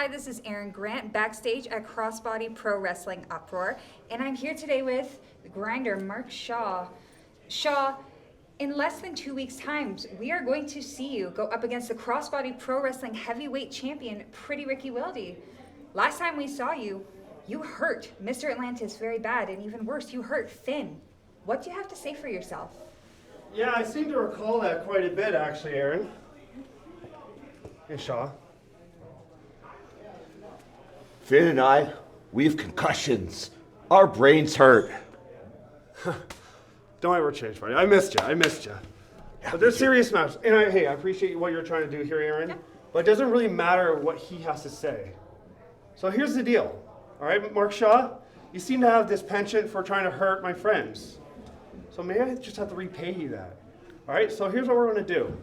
Hi, this is Aaron Grant, backstage at Crossbody Pro Wrestling Uproar, and I'm here today with the grinder, Mark Shaw. Shaw, in less than 2 weeks' time, we are going to see you go up against the Crossbody Pro Wrestling Heavyweight Champion, Pretty Ricky Wilde. Last time we saw you, you hurt Mr. Atlantis very bad, and even worse, you hurt Finn. What do you have to say for yourself? Yeah, I seem to recall that quite a bit, actually, Aaron. Hey, Shaw. Finn and I, we have concussions. Our brains hurt. Don't ever change, buddy. I missed you. But they're serious matters. And I appreciate what you're trying to do here, Aaron. Yeah. But it doesn't really matter what he has to say. So here's the deal. All right, Mark Shaw, you seem to have this penchant for trying to hurt my friends. So maybe I just have to repay you that. All right, so here's what we're going to do.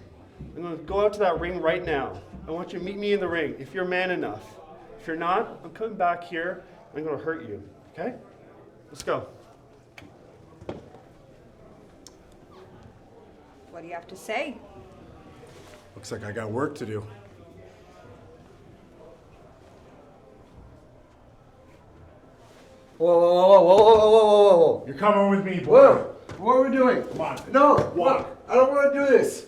I'm going to go out to that ring right now. I want you to meet me in the ring if you're man enough. If you're not, I'm coming back here. I'm going to hurt you. Okay? Let's go. What do you have to say? Looks like I got work to do. Whoa. You're coming with me, boy. Whoa. What are we doing? Come on. No. Walk. I don't want to do this.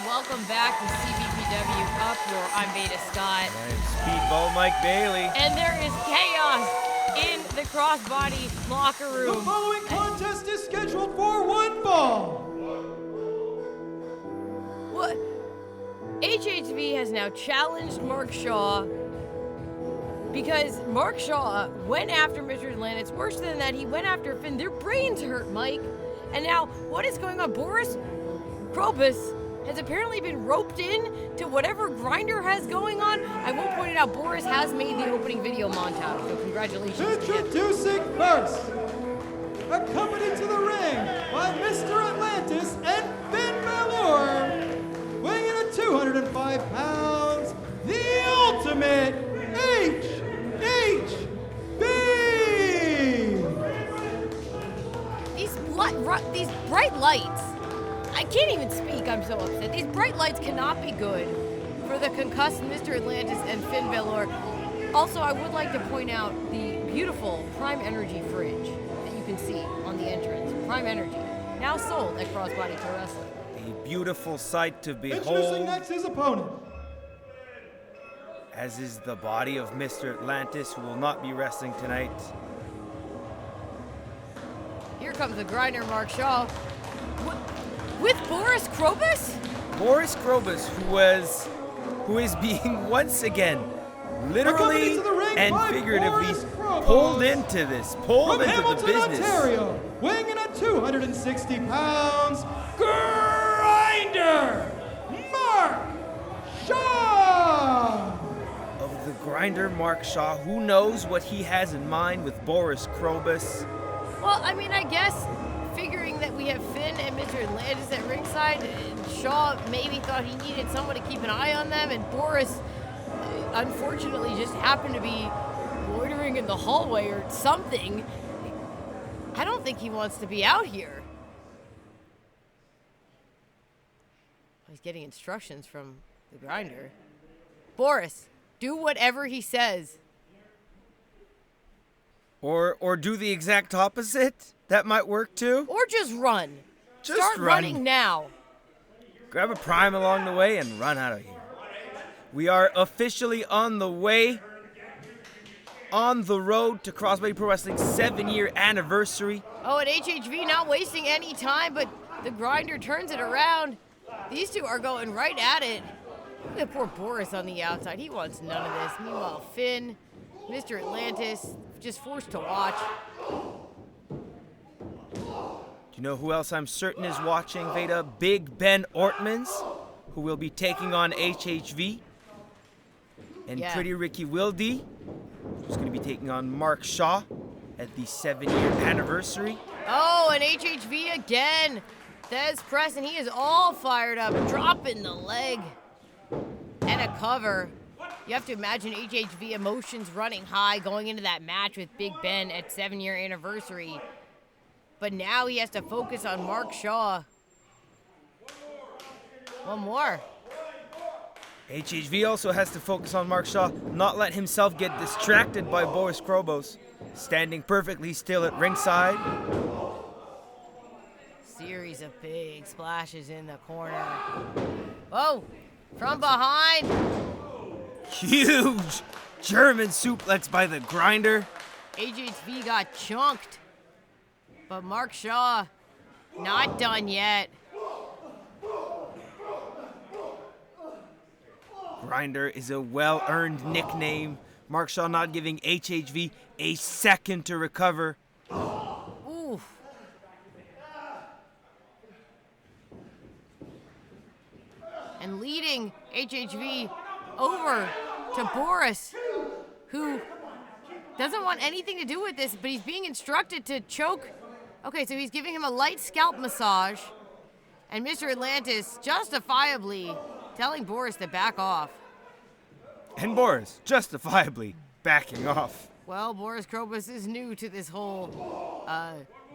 Welcome back to CBPW Uproar. I'm Veda Scott. I'm Speedball Mike Bailey. And there is chaos in the crossbody locker room. The following contest is scheduled for one fall. What? HHV has now challenged Mark Shaw because Mark Shaw went after Mr. Atlantis. Worse than that, he went after Finn. Their brains hurt, Mike. And now, what is going on? Boris Krobus has apparently been roped in to whatever Grinder has going on. I will point it out, Boris has made the opening video montage, so congratulations to him. Introducing first, accompanied to the ring by Mr. Atlantis and Fin Balor, weighing in at 205 pounds, the ultimate HHV! These bright lights, I can't even speak, I'm so upset. These bright lights cannot be good for the concussed Mr. Atlantis and Fin Balor. Also, I would like to point out the beautiful Prime Energy fridge that you can see on the entrance. Prime Energy, now sold at Crossbody Pro Wrestling. A beautiful sight to Introducing behold, next his opponent. as is the body of Mr. Atlantis, who will not be wrestling tonight. Here comes the Grinder, Mark Shaw. With Boris Krobus? Boris Krobus, who is being once again literally and figuratively pulled into this, pulled into the business. Ontario, weighing in at 260 pounds, Grinder, Mark Shaw! Of the Grinder, Mark Shaw, who knows what he has in mind with Boris Krobus? Well, I mean, I guess figuring that we have Finn and Mr. Atlantis at ringside, Shaw maybe thought he needed someone to keep an eye on them, and Boris unfortunately just happened to be loitering in the hallway or something. I don't think he wants to be out here. He's getting instructions from the Grinder. Boris, do whatever he says. Or do the exact opposite? That might work too. Or just run. Just Start run. running now. Grab a prime along the way and run out of here. We are officially on the way, on the road to Crossbody Pro Wrestling's 7-year anniversary. Oh, and HHV not wasting any time, but the Grinder turns it around. These two are going right at it. Look at poor Boris on the outside. He wants none of this. Meanwhile, Finn, Mr. Atlantis, just forced to watch. Do you know who else I'm certain is watching, Veda? Big Ben Ortmans. who will be taking on HHV. And Yeah. Pretty Ricky Wilde, who's going to be taking on Mark Shaw at the 7-year anniversary. Oh, and HHV again. Des Preston, he is all fired up, dropping the leg. And a cover. You have to imagine HHV emotions running high going into that match with Big Ben at 7-year anniversary. But now he has to focus on Mark Shaw. One more. HHV also has to focus on Mark Shaw, not let himself get distracted by Boris Krobos, standing perfectly still at ringside. Series of big splashes in the corner. Whoa, from behind. Huge German suplex by the Grinder. HHV got chunked. But Mark Shaw, not done yet. Grinder is a well-earned nickname. Mark Shaw not giving HHV a second to recover. Oof. And leading HHV over to Boris, who doesn't want anything to do with this, but he's being instructed to choke. Okay, so he's giving him a light scalp massage, and Mr. Atlantis justifiably telling Boris to back off. And Boris justifiably backing off. Well, Boris Krobus is new to this whole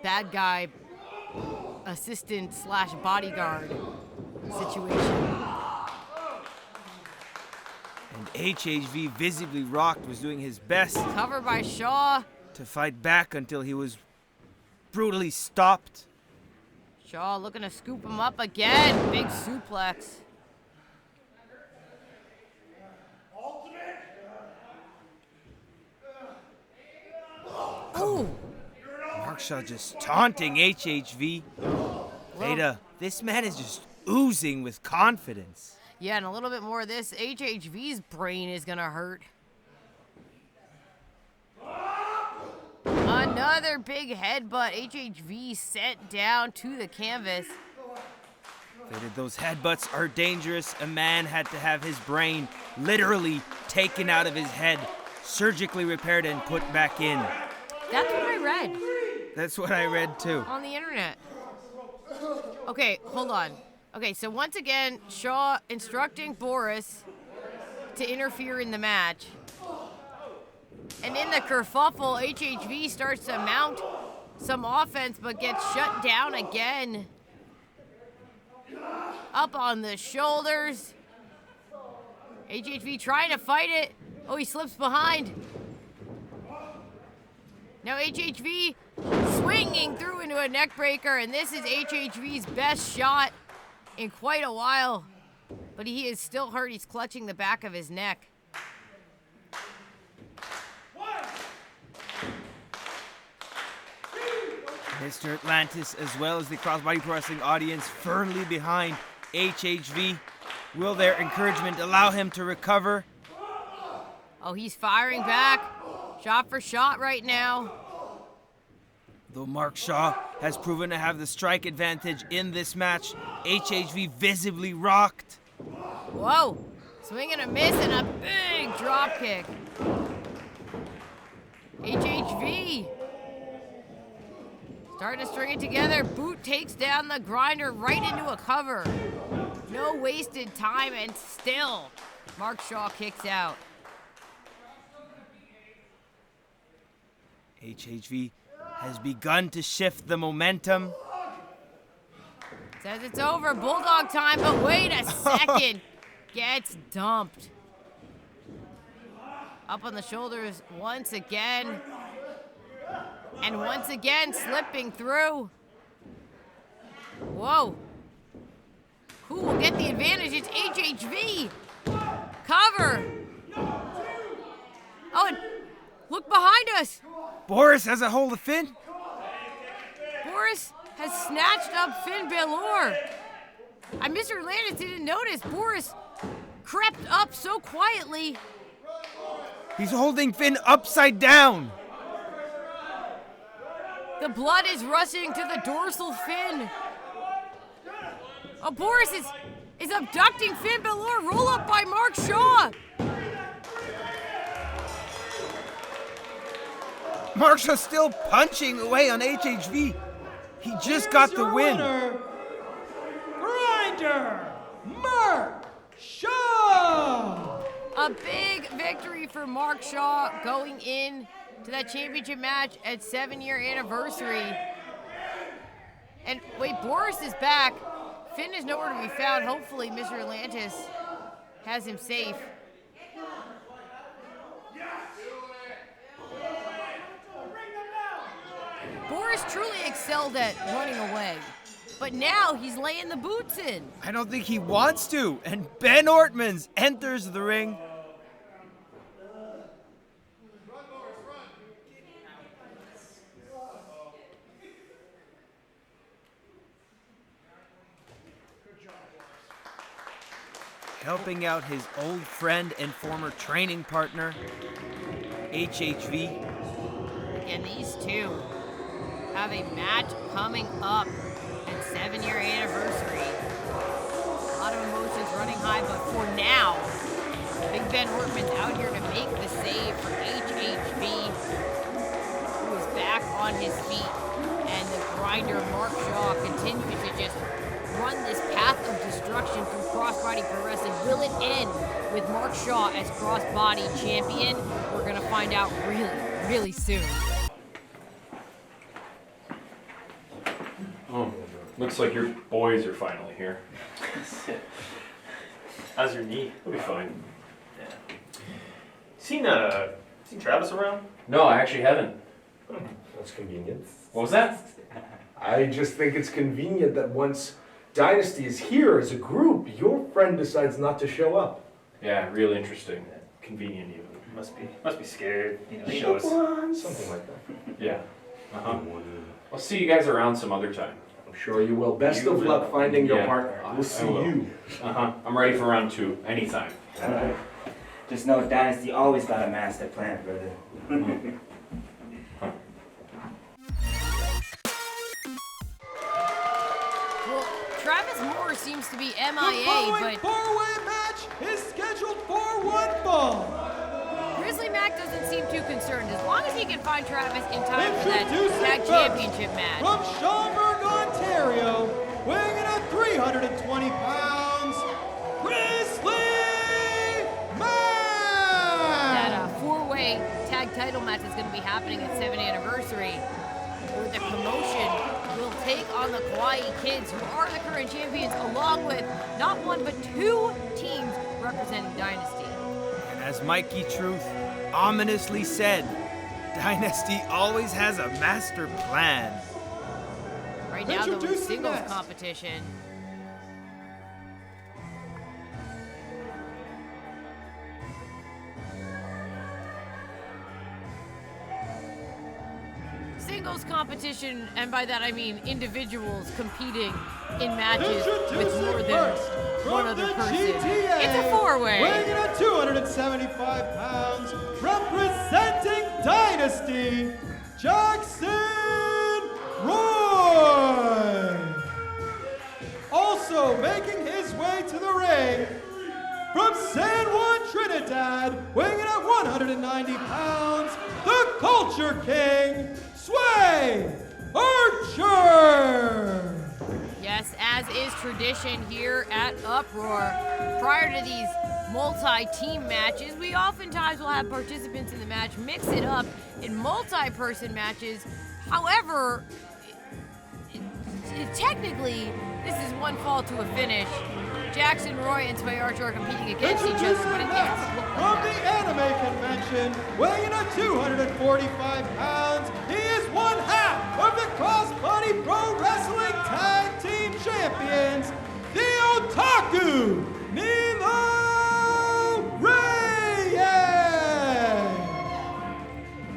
bad guy assistant / bodyguard situation. And HHV, visibly rocked, was doing his best Cover by Shaw. to fight back until he was brutally stopped. Shaw looking to scoop him up again. Big suplex. Ooh. Mark Shaw just taunting HHV. Veda, this man is just oozing with confidence. Yeah, and a little bit more of this. HHV's brain is gonna hurt. Another big headbutt. HHV sent down to the canvas. Veda, those headbutts are dangerous. A man had to have his brain literally taken out of his head, surgically repaired and put back in. That's what I read That's what I read too. on the internet. Okay, hold on. Okay, so once again, Shaw instructing Boris to interfere in the match. And in the kerfuffle, HHV starts to mount some offense, but gets shut down again. Up on the shoulders. HHV trying to fight it. Oh, he slips behind. Now HHV swinging through into a neck breaker, and this is HHV's best shot in quite a while. But he is still hurt. He's clutching the back of his neck. Mr. Atlantis, as well as the Crossbody Pro Wrestling audience, firmly behind HHV. Will their encouragement allow him to recover? Oh, he's firing back. Shot for shot right now. Though Mark Shaw has proven to have the strike advantage in this match, HHV visibly rocked. Whoa. Swing and a miss and a big drop kick. HHV. Starting to string it together. Boot takes down the Grinder right into a cover. No wasted time, and still Mark Shaw kicks out. HHV has begun to shift the momentum. Says it's over. Bulldog time, but wait a second. Gets dumped. Up on the shoulders once again. And once again, slipping through. Whoa. Who will get the advantage? It's HHV. Cover. Oh, and look behind us. Boris has a hold of Finn. Boris has snatched up Finn Balor. And Mr. Atlantis didn't notice. Boris crept up so quietly. He's holding Finn upside down. The blood is rushing to the dorsal fin. Oh, Boris is is abducting Finn Balor. Roll up by Mark Shaw. Mark Shaw's still punching away on HHV. He just got the win. Winner, Grinder Mark Shaw. A big victory for Mark Shaw going in to that championship match at 7-year anniversary. And wait, Boris is back. Finn is nowhere to be found. Hopefully, Mr. Atlantis has him safe. Boris truly excelled at running away, but now he's laying the boots in. I don't think he wants to. And Ben Ortmans enters the ring. Helping out his old friend and former training partner, HHV. And these two have a match coming up at 7-year anniversary. A lot of emotions running high, but for now, Big Ben Workman's out here to make the save for HHV, who is back on his feet. And the grinder, Mark Shaw, continues to just run this path of destruction through Crossbody Pro Wrestling. Will it end with Mark Shaw as Crossbody Champion? We're going to find out really, really soon. Oh, looks like your boys are finally here. How's your knee? It'll be fine. Seen Travis around? No, I actually haven't. That's convenient. What was that? I just think it's convenient that once Dynasty is here as a group, your friend decides not to show up. Yeah, real interesting. Convenient even. Must be scared. You know, he knows. Something like that. Yeah. Uh-huh. I'll see you guys around some other time. I'm sure you will. Best of luck finding your partner. We'll see you. Uh-huh. I'm ready for round 2, anytime. All right. Just know Dynasty always got a master plan, brother. Well, Travis Moore seems to be The MIA, following but four-way match is scheduled for one fall. Grizzly Mack doesn't seem too concerned as long as he can find Travis in time for that Introducing tag first, championship match. from Schaumburg, Ontario, weighing in at 320 pounds, Grizzly Mack. That four-way tag title match is going to be happening at 7th anniversary, where the promotion will take on the Kawaii Kids, who are the current champions, along with not one but 2 teams representing Dynasty. And as Mikey Truth ominously said, Dynasty always has a master plan. Right now, though, with Introducing singles next. competition, and by that I mean individuals competing in matches with more than one other person. GTA, It's a 4-way. weighing in at 275 pounds, representing Dynasty, Jaxon Roy. Also making his way to the ring from San Juan, Trinidad, weighing in at 190 pounds, the Culture King, Sway Archer. Yes, as is tradition here at Uproar, prior to these multi-team matches, we oftentimes will have participants in the match mix it up in multi-person matches. However, technically, this is one fall to a finish. Jaxon Roy and Sway Archer are competing against each other, but it From the anime convention, weighing in at 245 pounds, he is one half of the Crossbody Pro Wrestling Tag Team Champions, the Otaku, Nilo Reyes.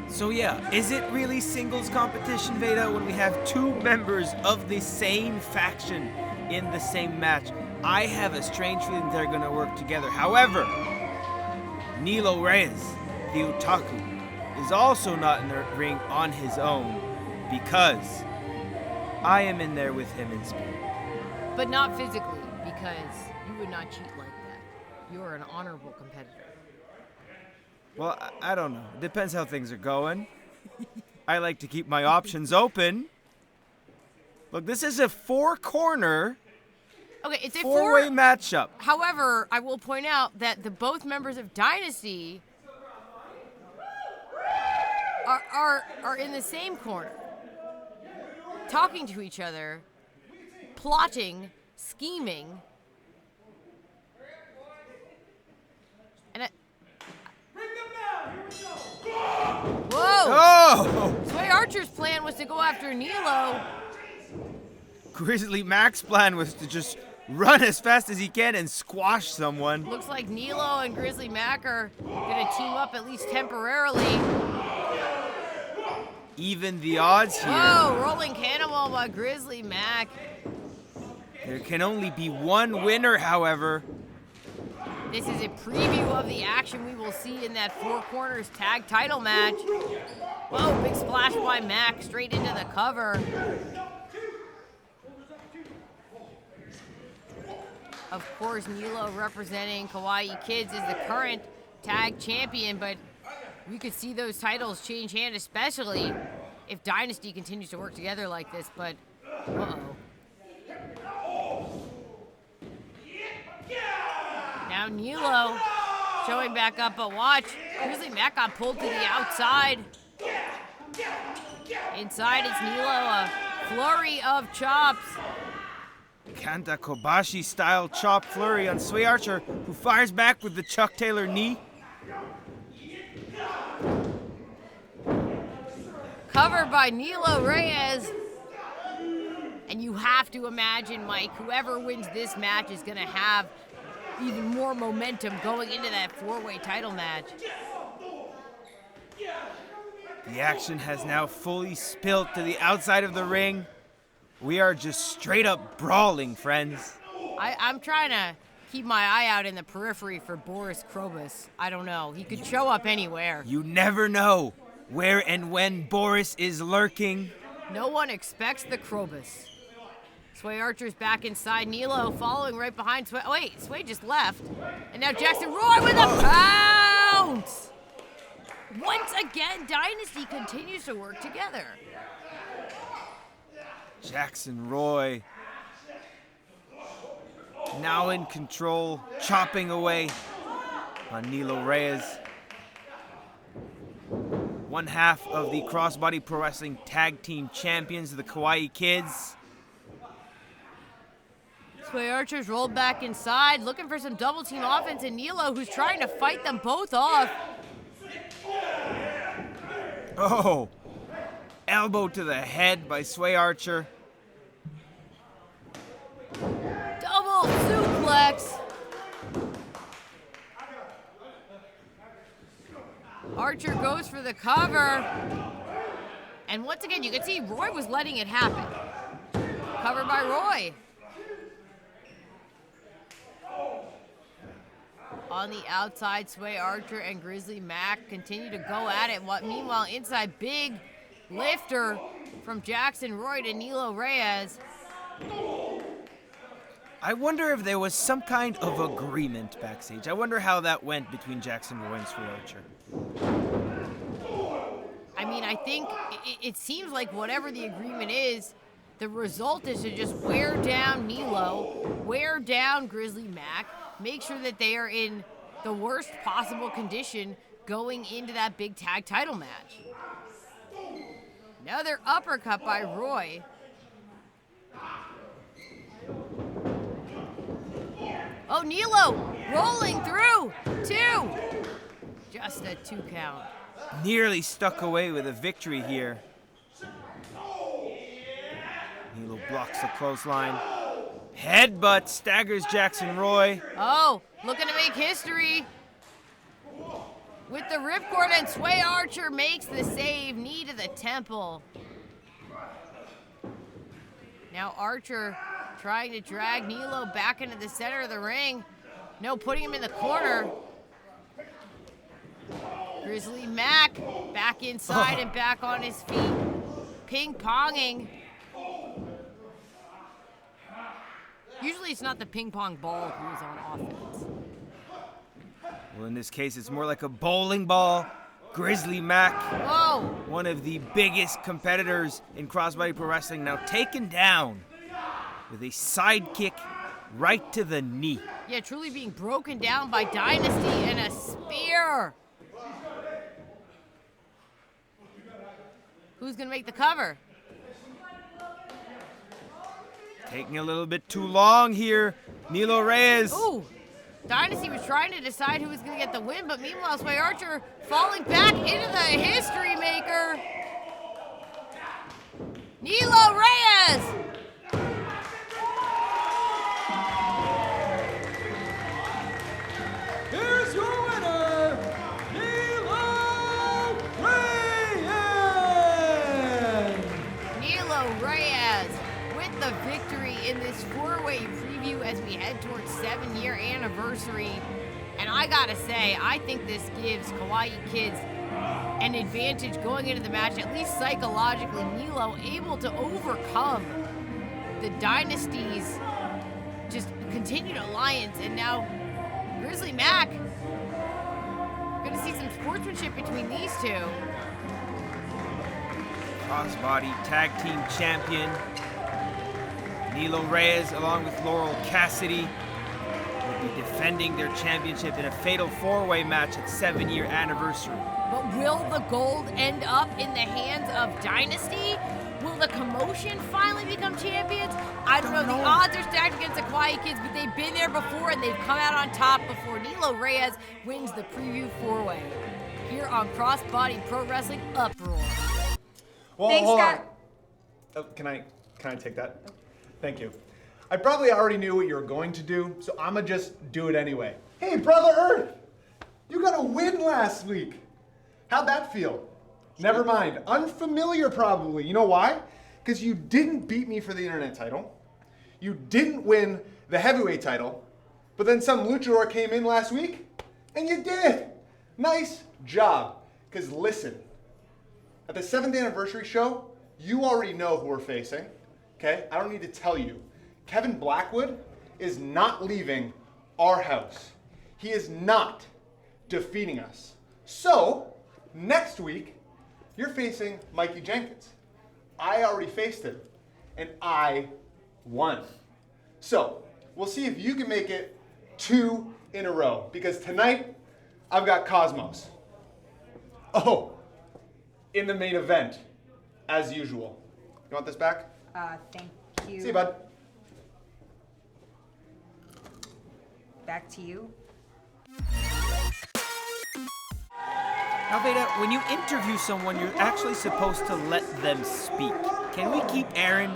So yeah, is it really singles competition, Veda, when we have 2 members of the same faction in the same match? I have a strange feeling they're gonna work together. However, Nilo Reyes, the Otaku, is also not in the ring on his own because I am in there with him in spirit. but not physically, because you would not cheat like that. You are an honorable competitor. Well, I don't know. Depends how things are going. I like to keep my options open. Look, this is a four-corner, Okay, it's a four-way matchup. However, I will point out that the both members of Dynasty are in the same corner, talking to each other, plotting, scheming, and whoa! Oh! Sway Archer's plan was to go after Nilo. Grizzly Mack's plan was to just run as fast as he can and squash someone. Looks like Nilo and Grizzly Mack are gonna team up at least temporarily. Even the odds here. Whoa, rolling cannonball by Grizzly Mack. There can only be one winner, however. This is a preview of the action we will see in that Four Corners tag title match. Whoa, big splash by Mack straight into the cover. Of course, Nilo representing Kawaii Kids is the current tag champion, but we could see those titles change hand, especially if Dynasty continues to work together like this, but uh-oh. Now Nilo showing back up, but watch. Grizzly Mack got pulled to the outside. Inside it's Nilo, a flurry of chops. Kanta Kobashi style chop flurry on Sway Archer, who fires back with the Chuck Taylor knee. Covered by Nilo Reyes. And you have to imagine, Mike, whoever wins this match is going to have even more momentum going into that four-way title match. The action has now fully spilt to the outside of the ring. We are just straight up brawling, friends. I'm trying to keep my eye out in the periphery for Boris Krobus. I don't know. He could show up anywhere. You never know where and when Boris is lurking. No one expects the Krobus. Sway Archer's back inside. Nilo following right behind Sway. Oh, wait, Sway just left. And now Jaxon Roy with a pounce! Once again, Dynasty continues to work together. Jaxon Roy now in control, chopping away on Nilo Reyes. One half of the Crossbody Pro Wrestling Tag Team Champions, the Kawaii Kids. Sway Archer's rolled back inside, looking for some double team offense, and Nilo, who's trying to fight them both off. Oh, elbow to the head by Sway Archer. Double suplex. Archer goes for the cover. And once again, you can see Roy was letting it happen. Covered by Roy. On the outside, Sway Archer and Grizzly Mack continue to go at it. Meanwhile, inside, big lifter from Jaxon Roy to Nilo Reyes. I wonder if there was some kind of agreement backstage. I wonder how that went between Jaxon Roy and Sway Archer. I mean, I think it seems like whatever the agreement is, the result is to just wear down Nilo, wear down Grizzly Mack, make sure that they are in the worst possible condition going into that big tag title match. Another uppercut by Roy. Oh, Nilo rolling through. 2. Just a 2 count. Nearly stuck away with a victory here. Nilo blocks the clothesline. Headbutt staggers Jaxon Roy. Oh, looking to make history. With the ripcord, and Sway Archer makes the save. Knee to the temple. Now Archer trying to drag Nilo back into the center of the ring. No, putting him in the corner. Grizzly Mack back inside and back on his feet. Ping-ponging. Usually it's not the ping pong ball who's on offense. Well, in this case, it's more like a bowling ball. Grizzly Mack, Whoa! one of the biggest competitors in crossbody pro wrestling, now taken down with a side kick right to the knee. Yeah, truly being broken down by Dynasty and a spear. Who's gonna make the cover? Taking a little bit too long here. Nilo Reyes. Ooh, Dynasty was trying to decide who was gonna get the win, but meanwhile, Sway Archer falling back into the history maker. Nilo Reyes! Here's your winner, Nilo Reyes! Nilo Reyes with the victory in this four-way preview as we head towards 7-year anniversary. And I gotta say, I think this gives Kawaii Kids an advantage going into the match, at least psychologically. Nilo able to overcome the Dynasty's just continued alliance, and now Grizzly Mack. Gonna see some sportsmanship between these two. Crossbody tag team champion. Nilo Reyes, along with Laurel Cassidy, will be defending their championship in a fatal four-way match at 7-year anniversary. But will the gold end up in the hands of Dynasty? Will the commotion finally become champions? I don't know. The odds are stacked against the Kawaii Kids, but they've been there before and they've come out on top before. Nilo Reyes wins the preview four-way here on Crossbody Pro Wrestling Uproar. Well, Thanks, hold on. Scott. Oh, can I take that? Thank you. I probably already knew what you were going to do, so I'ma just do it anyway. Hey, Brother Earth! You got a win last week. How'd that feel? Never mind. Unfamiliar, probably. You know why? Because you didn't beat me for the internet title. You didn't win the heavyweight title. But then some luchador came in last week, and you did. Nice job. Because listen, at the 7th anniversary show, you already know who we're facing. Okay? I don't need to tell you. Kevin Blackwood is not leaving our house. He is not defeating us. So, next week, you're facing Mikey Jenkins. I already faced him, and I won. So, we'll see if you can make it 2 in a row, because tonight, I've got Cosmos. Oh, in the main event, as usual. You want this back? Thank you. See you, bud. Back to you. Now, Veda, when you interview someone, you're actually supposed to let them speak. Can we keep Aaron?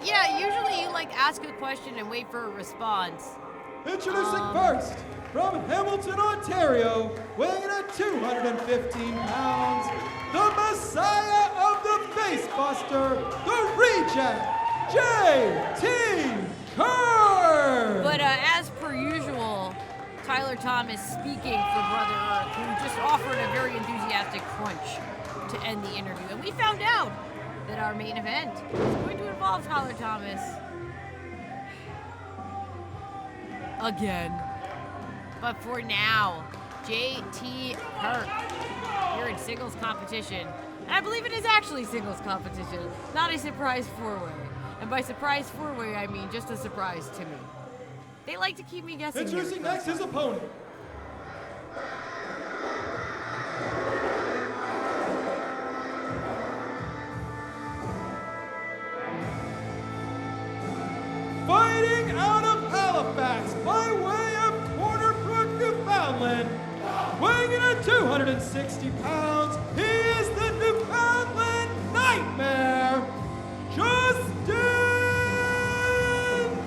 Yeah, usually you ask a question and wait for a response. Introducing first, from Hamilton, Ontario, weighing in at 215 pounds, the Messiah of the Facebuster, the Reject, J.T. Kirk! But as per usual, Tyler Thomas speaking for Brother Earth, who just offered a very enthusiastic crunch to end the interview. And we found out that our main event is going to involve Tyler Thomas again. But for now, J.T. Kirk here in singles competition. And I believe it is actually singles competition, not a surprise four-way. And by surprise four-way, I mean just a surprise to me. They like to keep me guessing. Introducing next his opponent. Fighting out of Halifax by way of Corner Brook, Newfoundland, weighing in at 260 pounds, he is the Newfoundland Nightmare, Justin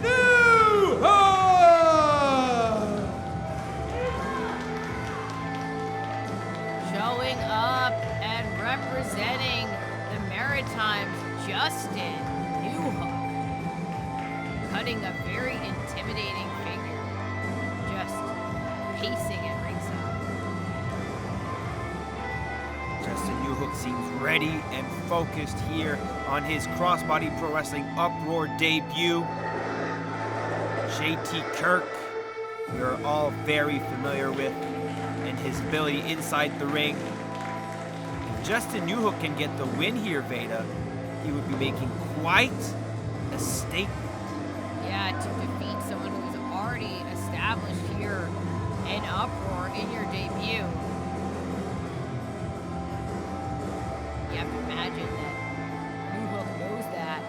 Newhook! Showing up and representing the Maritimes, Justin Newhook. Cutting a very intimidating figure, just pacing at ringside. ready and focused here on his Crossbody Pro Wrestling Uproar debut. JT Kirk, you're all very familiar with, and his ability inside the ring. If Justin Newhook can get the win here, Veda, he would be making quite a statement. Yeah, to defeat someone who's already established here in Uproar in your debut. You have to imagine that Newhook knows that.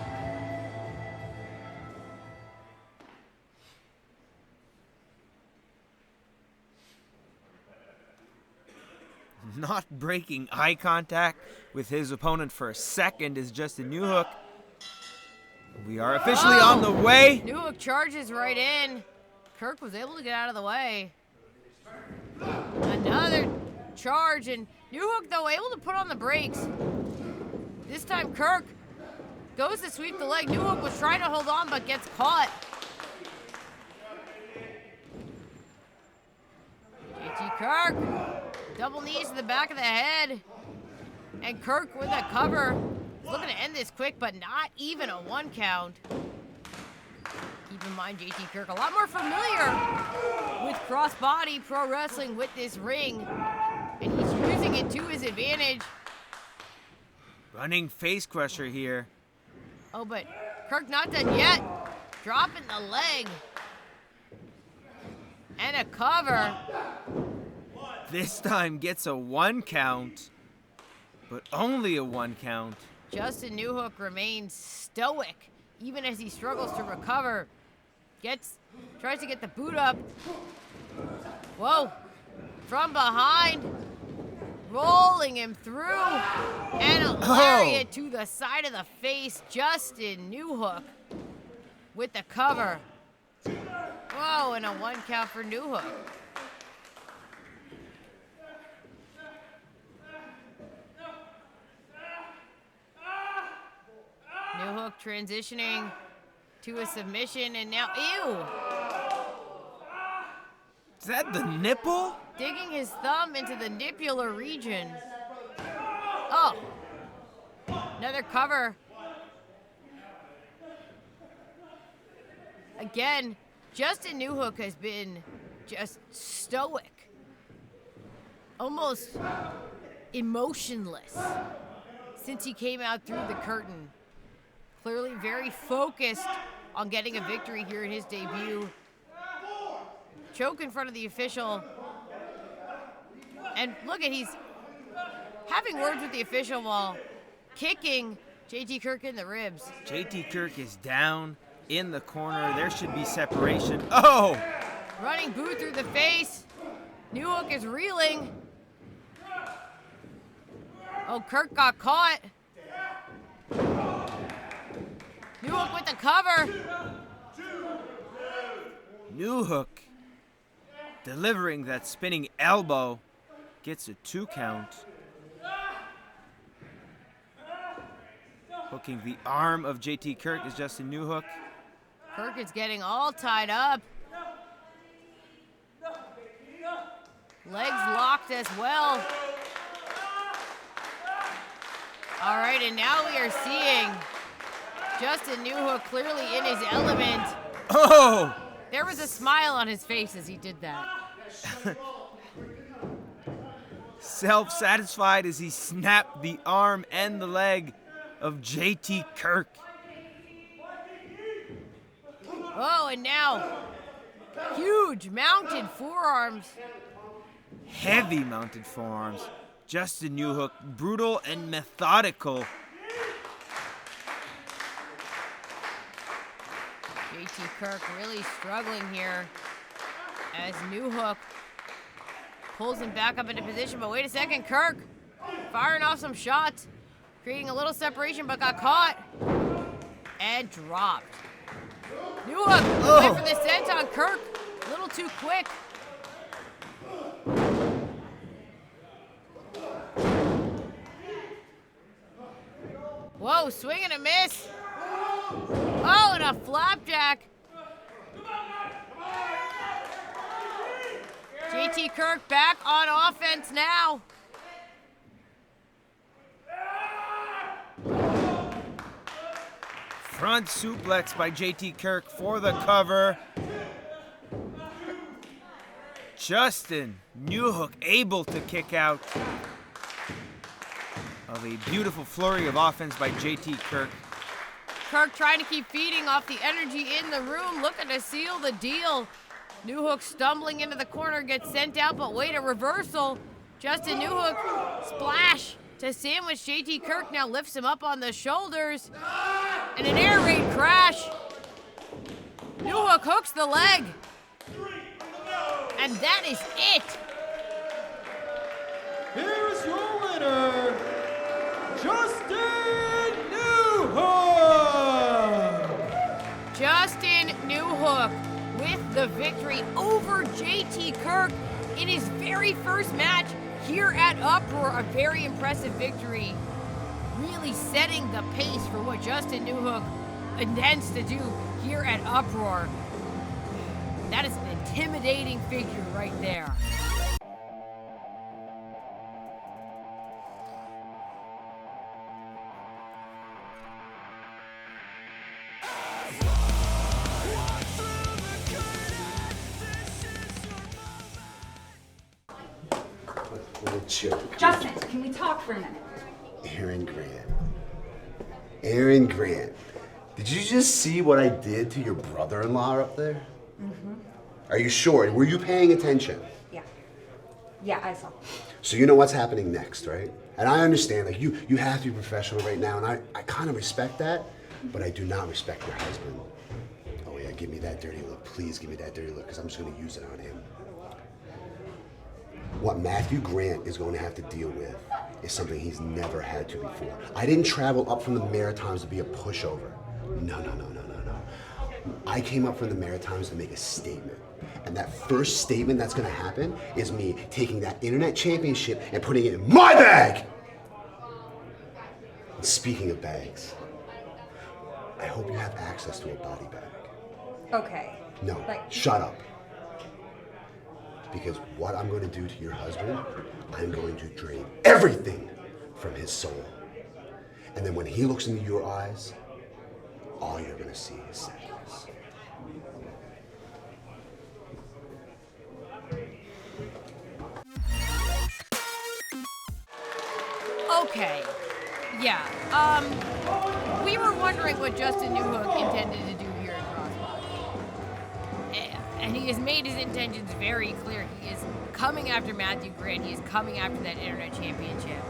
Not breaking eye contact with his opponent for a second is Justin Newhook. We are officially on the way. Newhook charges right in. Kirk was able to get out of the way. Another charge, and Newhook, though, able to put on the brakes. This time, Kirk goes to sweep the leg. Newhook was trying to hold on, but gets caught. JT Kirk, double knees to the back of the head. And Kirk with a cover. Looking to end this quick, but not even a 1 count. Keep in mind, JT Kirk, a lot more familiar with crossbody pro wrestling with this ring. And he's using it to his advantage. Running face crusher here. Oh, but Kirk not done yet. Dropping the leg. And a cover. This time gets a 1 count, but only a 1 count. Justin Newhook remains stoic, even as he struggles to recover. Tries to get the boot up. Whoa, from behind, rolling him through, and a lariat to the side of the face. Justin Newhook with the cover. Whoa, and a 1 count for Newhook. Newhook transitioning to a submission, and now, ew! Is that the nipple? Digging his thumb into the nipular region. Oh, another cover. Again, Justin Newhook has been just stoic, almost emotionless since he came out through the curtain. Clearly very focused on getting a victory here in his debut. Choke in front of the official. And look at, he's having words with the official while kicking JT Kirk in the ribs. JT Kirk is down in the corner. There should be separation. Oh! Running boot through the face. Newhook is reeling. Oh, Kirk got caught. Newhook with the cover. Newhook delivering that spinning elbow. Gets a 2 count. Hooking the arm of JT Kirk is Justin Newhook. Kirk is getting all tied up. Legs locked as well. All right, and now we are seeing Justin Newhook clearly in his element. Oh! There was a smile on his face as he did that. Self-satisfied as he snapped the arm and the leg of JT Kirk. Oh, and now huge mounted forearms. Heavy mounted forearms. Justin Newhook, brutal and methodical. JT Kirk really struggling here as Newhook pulls him back up into position. But wait a second, Kirk firing off some shots, creating a little separation, but got caught and dropped. Newhook went for the senton. Kirk a little too quick. Whoa, swing and a miss. Oh, and a flapjack. JT Kirk back on offense now. front suplex by JT Kirk for the cover. Justin Newhook able to kick out of a beautiful flurry of offense by JT Kirk. Kirk trying to keep feeding off the energy in the room, looking to seal the deal. Newhook stumbling into the corner, gets sent out, but wait, a reversal. Justin Newhook, splash to sandwich JT Kirk, now lifts him up on the shoulders. And an air raid crash. Newhook hooks the leg. And that is it. Here's your winner, Justin Newhook! Justin Newhook with the victory over JT Kirk in his very first match here at Uproar. A very impressive victory, really setting the pace for what Justin Newhook intends to do here at Uproar. That is an intimidating figure right there. What a joke. Justin, can we talk for a minute? Aaron Grant. Aaron Grant. Did you just see what I did to your brother-in-law up there? Mm-hmm. Are you sure? Were you paying attention? Yeah. Yeah, I saw. So you know what's happening next, right? And I understand, like, you have to be professional right now, and I kind of respect that, but I do not respect your husband. Oh yeah, give me that dirty look. Please give me that dirty look, because I'm just going to use it on him. What Matthew Grant is going to have to deal with is something he's never had to before. I didn't travel up from the Maritimes to be a pushover. No. I came up from the Maritimes to make a statement. And that first statement that's gonna happen is me taking that internet championship and putting it in my bag! And speaking of bags, I hope you have access to a body bag. Okay. No, Like- shut up. Because what I'm going to do to your husband, I'm going to drain everything from his soul. And then when he looks into your eyes, all you're going to see is sadness. Okay. Yeah. We were wondering what Justin Newhook intended to do here in Crossbody. And he has made his intentions very clear. He is coming after Matthew Grant. He is coming after that Internet Championship.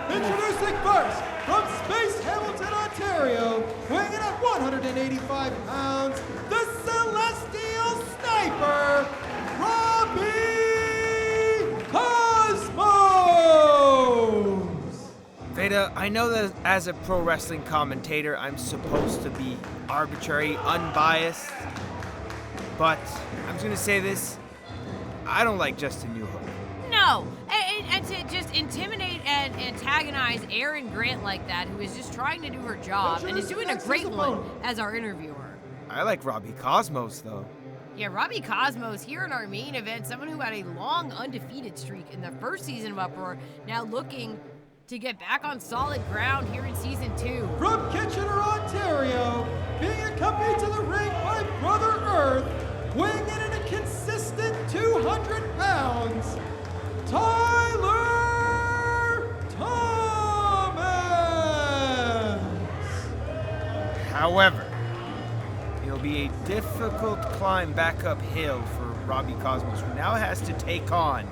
Introducing first, from Space Hamilton, Ontario, weighing in at 185 pounds, the Celestial Sniper, Robby Cosmos! Veda, I know that as a pro wrestling commentator, I'm supposed to be arbitrary, unbiased, but I'm just gonna say this, I don't like Justin Newhook. No! And to just intimidate and antagonize Aaron Grant like that, who is just trying to do her job and is doing a great one as our interviewer. I like Robby Cosmos, though. Yeah, Robby Cosmos here in our main event, someone who had a long undefeated streak in the first season of Uproar, now looking to get back on solid ground here in season 2. From Kitchener, Ontario, being accompanied to the ring by Brother Earth, weighing in at a consistent 200 pounds, Tyler Thomas! However, it'll be a difficult climb back uphill for Robby Cosmos, who now has to take on,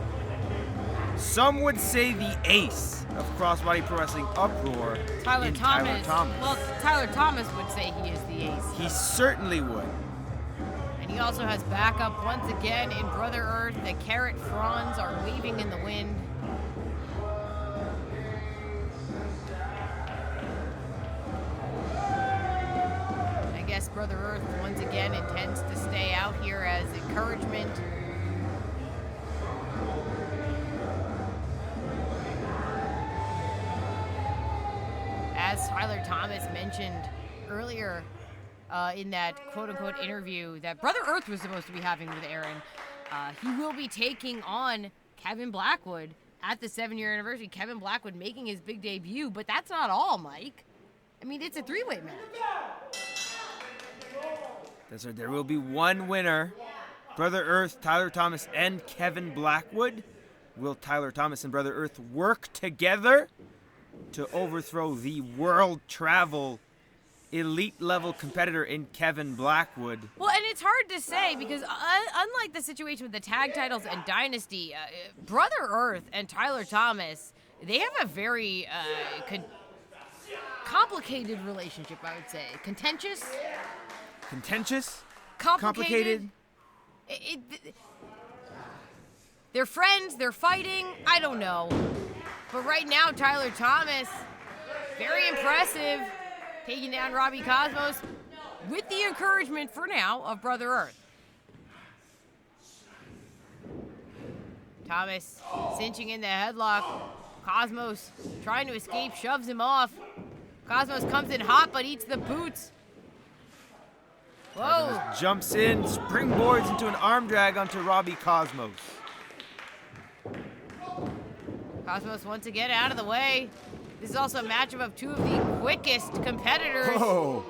some would say, the ace of Crossbody Pro Wrestling Uproar, Tyler Thomas. Well, Tyler Thomas would say he is the ace. He certainly would. And he also has backup once again in Brother Earth. The carrot fronds are waving in the wind. I guess Brother Earth once again intends to stay out here as encouragement. As Tyler Thomas mentioned earlier in that quote-unquote interview that Brother Earth was supposed to be having with Aaron, he will be taking on Kevin Blackwood at the 7-year anniversary. Kevin Blackwood making his big debut, but that's not all, Mike. I mean, it's a three-way match. That's right. There will be one winner. Brother Earth, Tyler Thomas, and Kevin Blackwood. Will Tyler Thomas and Brother Earth work together to overthrow the world travel elite level competitor in Kevin Blackwood? Well, and it's hard to say because unlike the situation with the tag titles and Dynasty, Brother Earth and Tyler Thomas, they have a very complicated relationship, I would say. Contentious? Contentious? Complicated? They're friends, they're fighting, I don't know. But right now, Tyler Thomas, very impressive, taking down Robby Cosmos with the encouragement for now of Brother Earth. Thomas cinching in the headlock. Cosmos trying to escape, shoves him off. Cosmos comes in hot but eats the boots. Whoa. Cosmos jumps in, springboards into an arm drag onto Robby Cosmos. Cosmos once again out of the way. This is also a matchup of two of the quickest competitors. Whoa.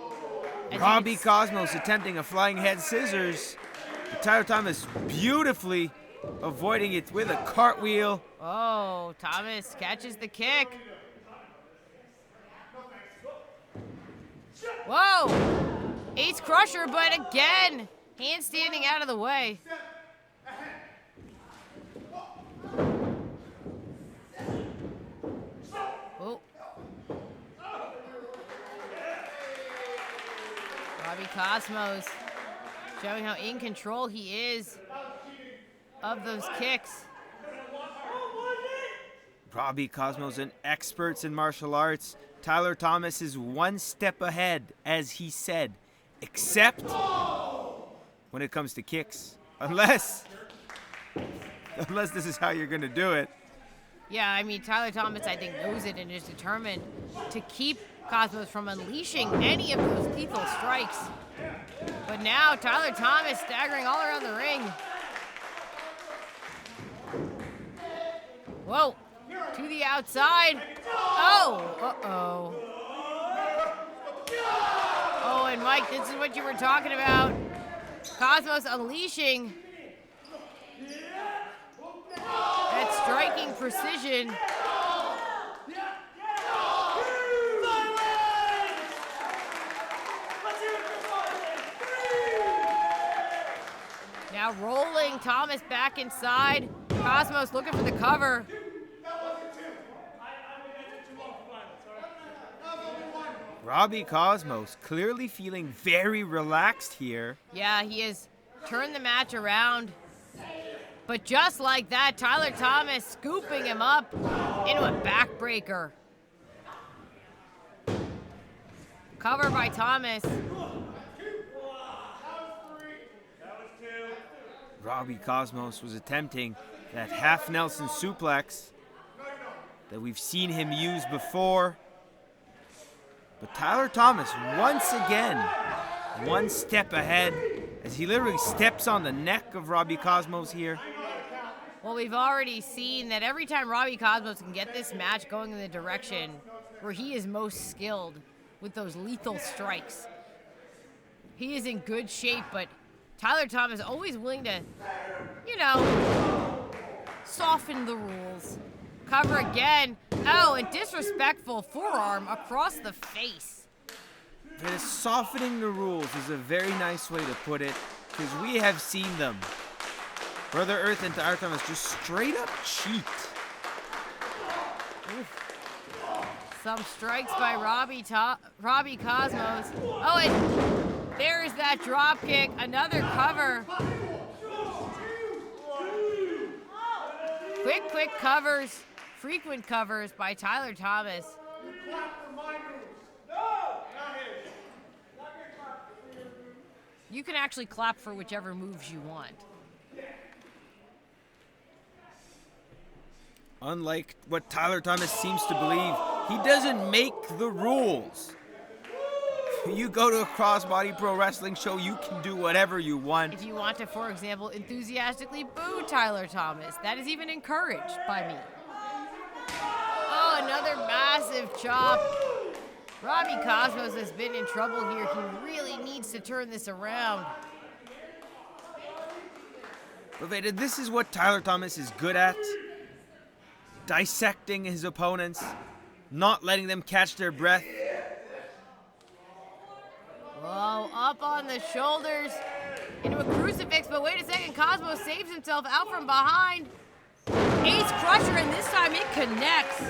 Robby Cosmos attempting a flying head scissors. But Tyler Thomas beautifully avoiding it with a cartwheel. Oh, Thomas catches the kick. Whoa! Ace Crusher, but again, handstanding out of the way. Oh. Robby Cosmos showing how in control he is of those kicks. Robby Cosmos, an expert in martial arts. Tyler Thomas is one step ahead, as he said, except when it comes to kicks. Unless this is how you're going to do it. Yeah, I mean, Tyler Thomas, I think, knows it and is determined to keep Cosmos from unleashing any of those lethal strikes. But now, Tyler Thomas staggering all around the ring. Whoa, to the outside. Oh, uh-oh. Oh, and Mike, this is what you were talking about. Cosmos unleashing that striking precision. Now rolling Thomas back inside. Cosmos looking for the cover. Robby Cosmos clearly feeling very relaxed here. Yeah, he has turned the match around. But just like that, Tyler Thomas scooping him up into a backbreaker. Cover by Thomas. Robby Cosmos was attempting that half Nelson suplex that we've seen him use before. But Tyler Thomas, once again, one step ahead as he literally steps on the neck of Robby Cosmos here. Well, we've already seen that every time Robby Cosmos can get this match going in the direction where he is most skilled with those lethal strikes, he is in good shape, but Tyler Thomas always willing to, soften the rules. Cover again. Oh, and disrespectful forearm across the face. Softening the rules is a very nice way to put it, because we have seen them. Brother Earth and Tyler Thomas just straight up cheat. Oof. Some strikes by Robby Cosmos. Oh, and there's that drop kick. Another cover. Quick covers. Frequent covers by Tyler Thomas. You can actually clap for whichever moves you want. Unlike what Tyler Thomas seems to believe, he doesn't make the rules. You go to a crossbody pro wrestling show, you can do whatever you want. If you want to, for example, enthusiastically boo Tyler Thomas, that is even encouraged by me. Oh, another massive chop. Robby Cosmos has been in trouble here. He really needs to turn this around. But Veda, this is what Tyler Thomas is good at. Dissecting his opponents, not letting them catch their breath. Whoa, up on the shoulders into a crucifix, but wait a second, Cosmos saves himself out from behind. Ace Crusher, and this time it connects.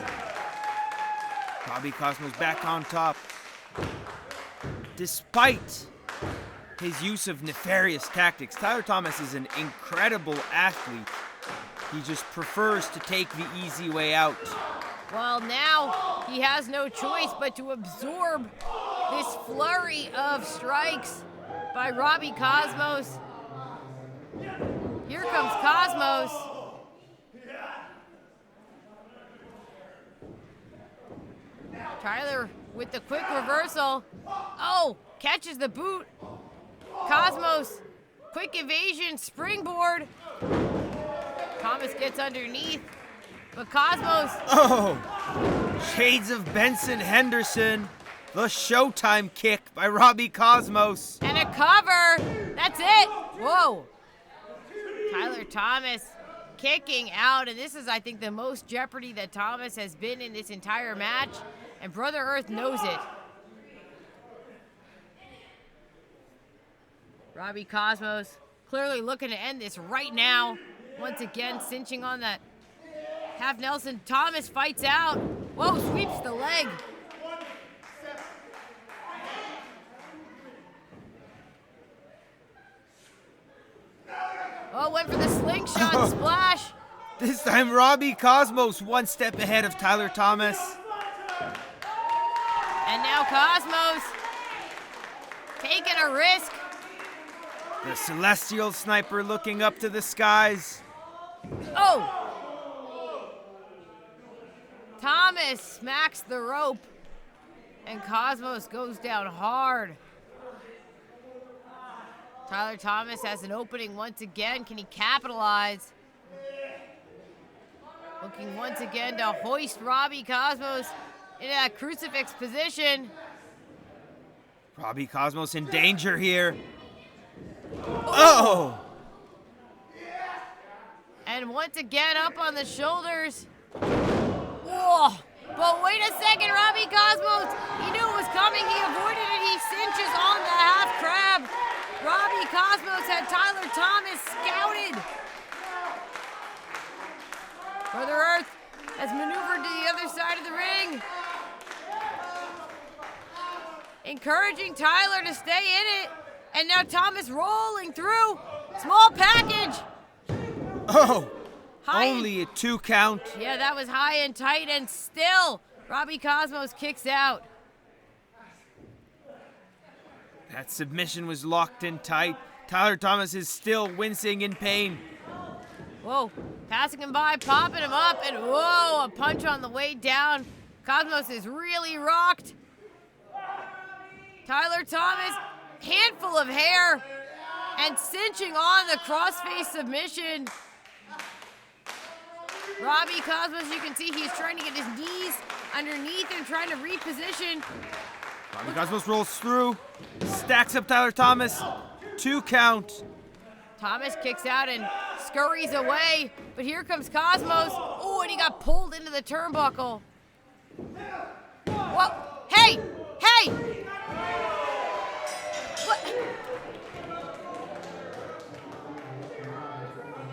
Robby Cosmos back on top. Despite his use of nefarious tactics, Tyler Thomas is an incredible athlete. He just prefers to take the easy way out. Well, now he has no choice but to absorb this flurry of strikes by Robby Cosmos. Here comes Cosmos. Tyler with the quick reversal. Oh, catches the boot. Cosmos, quick evasion, springboard. Thomas gets underneath, but Cosmos. Oh, shades of Benson Henderson. The Showtime kick by Robby Cosmos. And a cover. That's it. Whoa. Tyler Thomas kicking out, and this is, I think, the most jeopardy that Thomas has been in this entire match, and Brother Earth knows it. Robby Cosmos clearly looking to end this right now. Once again, cinching on that half Nelson. Thomas fights out. Whoa, sweeps the leg. Oh, went for the slingshot splash. This time, Robby Cosmos one step ahead of Tyler Thomas. And now Cosmos taking a risk. The Celestial Sniper looking up to the skies. Oh! Thomas smacks the rope, and Cosmos goes down hard. Tyler Thomas has an opening once again. Can he capitalize? Looking once again to hoist Robby Cosmos into that crucifix position. Robby Cosmos in danger here. Oh! And once again up on the shoulders. Whoa! But wait a second, Robby Cosmos! He knew it was coming, he avoided it, he cinches on the half crab. Robby Cosmos had Tyler Thomas scouted. Brother Earth has maneuvered to the other side of the ring. Encouraging Tyler to stay in it. And now Thomas rolling through. Small package. Oh, only a 2 count. Yeah, that was high and tight, and still Robby Cosmos kicks out. That submission was locked in tight. Tyler Thomas is still wincing in pain. Whoa, passing him by, popping him up, and whoa, a punch on the way down. Cosmos is really rocked. Tyler Thomas, handful of hair, and cinching on the crossface submission. Robby Cosmos, you can see he's trying to get his knees underneath and trying to reposition. Robby Cosmos rolls through, stacks up Tyler Thomas, 2 count. Thomas kicks out and scurries away, but here comes Cosmos. Oh, and he got pulled into the turnbuckle. Whoa, hey, hey! What?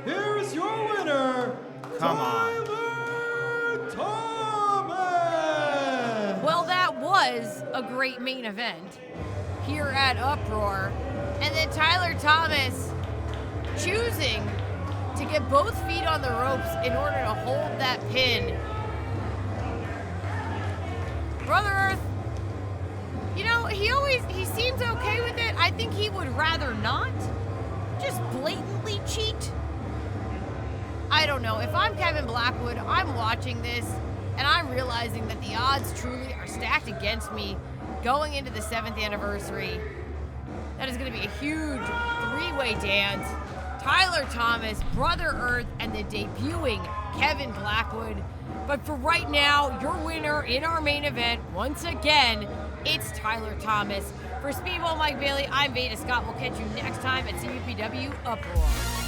Here is your winner, Come on. Tyler Thomas! Well, that was a great main event here at Uproar. And then Tyler Thomas choosing to get both feet on the ropes in order to hold that pin. Brother Earth, you know, he seems okay with it. I think he would rather not just blatantly cheat. I don't know. If I'm Kevin Blackwood, I'm watching this, and I'm realizing that the odds truly are stacked against me going into the 7th anniversary. That is going to be a huge 3-way dance. Tyler Thomas, Brother Earth, and the debuting Kevin Blackwood. But for right now, your winner in our main event, once again, it's Tyler Thomas. For Speedball Mike Bailey, I'm Veda Scott. We'll catch you next time at CBPW Uproar.